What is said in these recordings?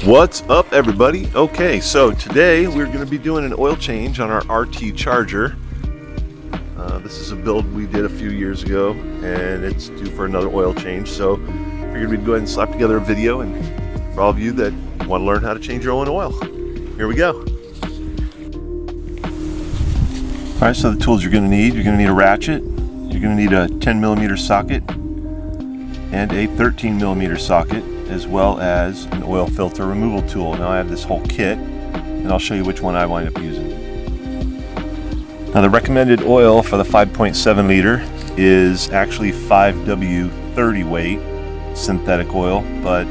What's up, everybody? Okay, so today we're going to be doing an oil change on our RT Charger. This is a build we did a few years ago, and it's due for another oil change. So figured we'd go ahead and slap together a video, and for all of you that want to learn how to change your own oil, here we go. All right, so the tools you're going to need a ratchet, you're going to need a 10mm socket and a 13mm socket, as well as an oil filter removal tool. Now I have this whole kit, and I'll show you which one I wind up using. Now the recommended oil for the 5.7 liter is actually 5W30 weight synthetic oil, but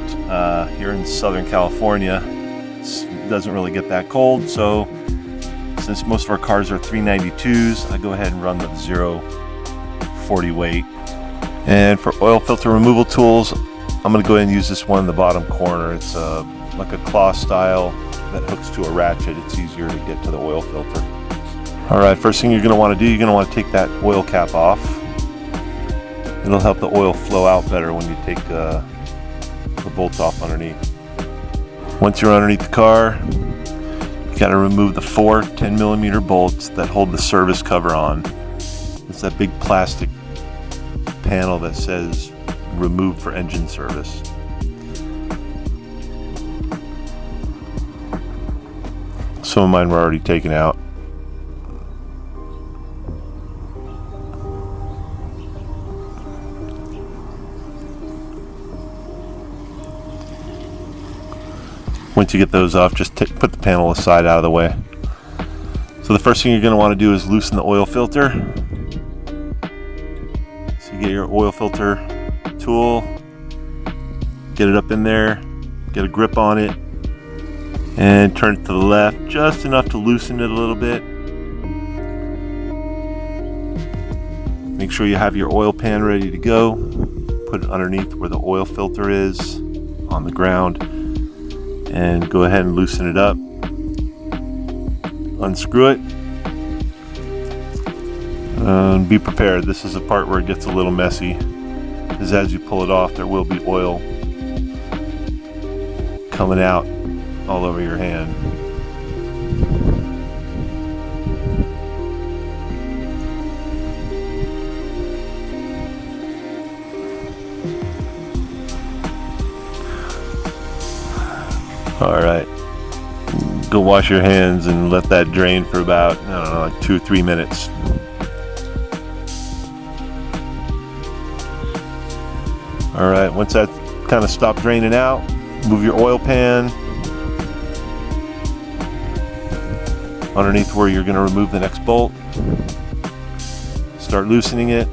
here in Southern California it doesn't really get that cold, so since most of our cars are 392s, I go ahead and run the 0.40 weight. And for oil filter removal tools, I'm going to go ahead and use this one in the bottom corner. It's like a claw style that hooks to a ratchet. It's easier to get to the oil filter. Alright, first thing you're going to want to do, you're going to want to take that oil cap off. It'll help the oil flow out better when you take the bolts off underneath. Once you're underneath the car, you got to remove the 4 10mm bolts that hold the service cover on. It's that big plastic panel that says removed for engine service. Some of mine were already taken out. Once you get those off, just put the panel aside out of the way. So the first thing you're going to want to do is loosen the oil filter. So you get your oil filter tool, get it up in there, get a grip on it, and turn it to the left just enough to loosen it a little bit. Make sure you have your oil pan ready to go. Put it underneath where the oil filter is on the ground, and go ahead and loosen it up. Unscrew it, and be prepared. This is the part where it gets a little messy, because as you pull it off, there will be oil coming out all over your hand. All right, go wash your hands and let that drain for about, I don't know, like 2 or 3 minutes. All right, once that kind of stopped draining out, move your oil pan underneath where you're going to remove the next bolt. Start loosening it.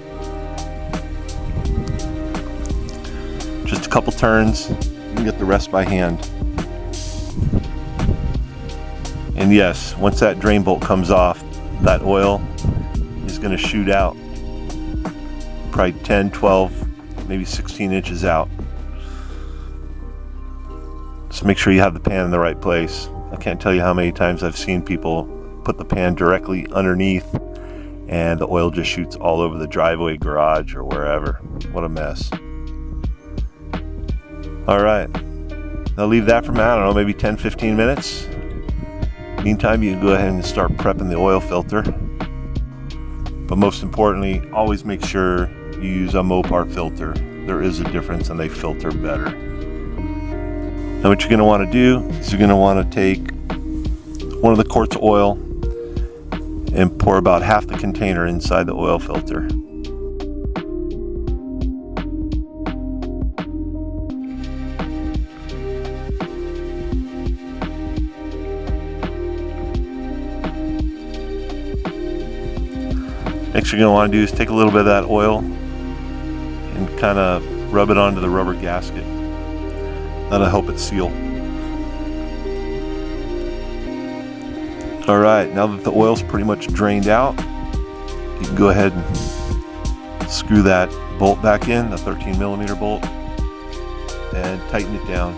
Just a couple turns, you can get the rest by hand. And yes, once that drain bolt comes off, that oil is going to shoot out probably 10, 12, maybe 16 inches out. So make sure you have the pan in the right place. I can't tell you how many times I've seen people put the pan directly underneath and the oil just shoots all over the driveway, garage, or wherever. What a mess. All right, now leave that for, I don't know, maybe 10, 15 minutes. Meantime, you can go ahead and start prepping the oil filter. But most importantly, always make sure you use a Mopar filter. There is a difference and they filter better. Now what you're going to want to do is you're going to want to take one of the quarts of oil and pour about half the container inside the oil filter. Next you're going to want to do is take a little bit of that oil and kind of rub it onto the rubber gasket. That'll help it seal. Alright, now that the oil's pretty much drained out, you can go ahead and screw that bolt back in, the 13mm bolt, and tighten it down.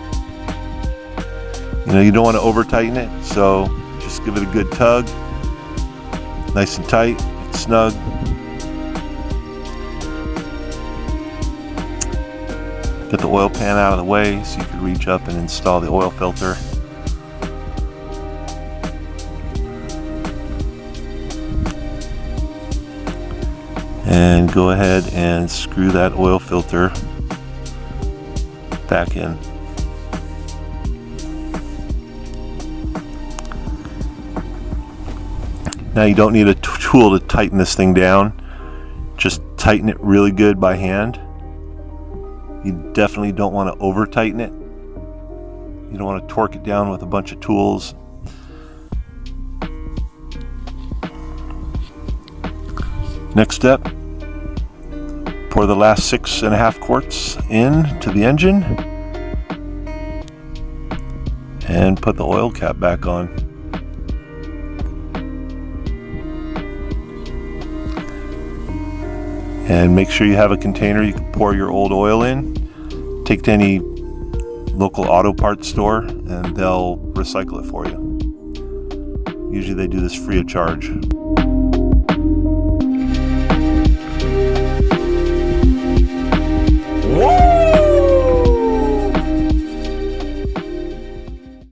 You know, you don't want to over tighten it, so just give it a good tug, nice and tight. Snug. Get the oil pan out of the way so you can reach up and install the oil filter. And go ahead and screw that oil filter back in. Now you don't need a tool to tighten this thing down. Just tighten it really good by hand. You definitely don't want to over tighten it. You don't want to torque it down with a bunch of tools. Next step, pour the last 6.5 quarts into the engine and put the oil cap back on. And make sure you have a container you can pour your old oil in. Take to any local auto parts store and they'll recycle it for you. Usually they do this free of charge.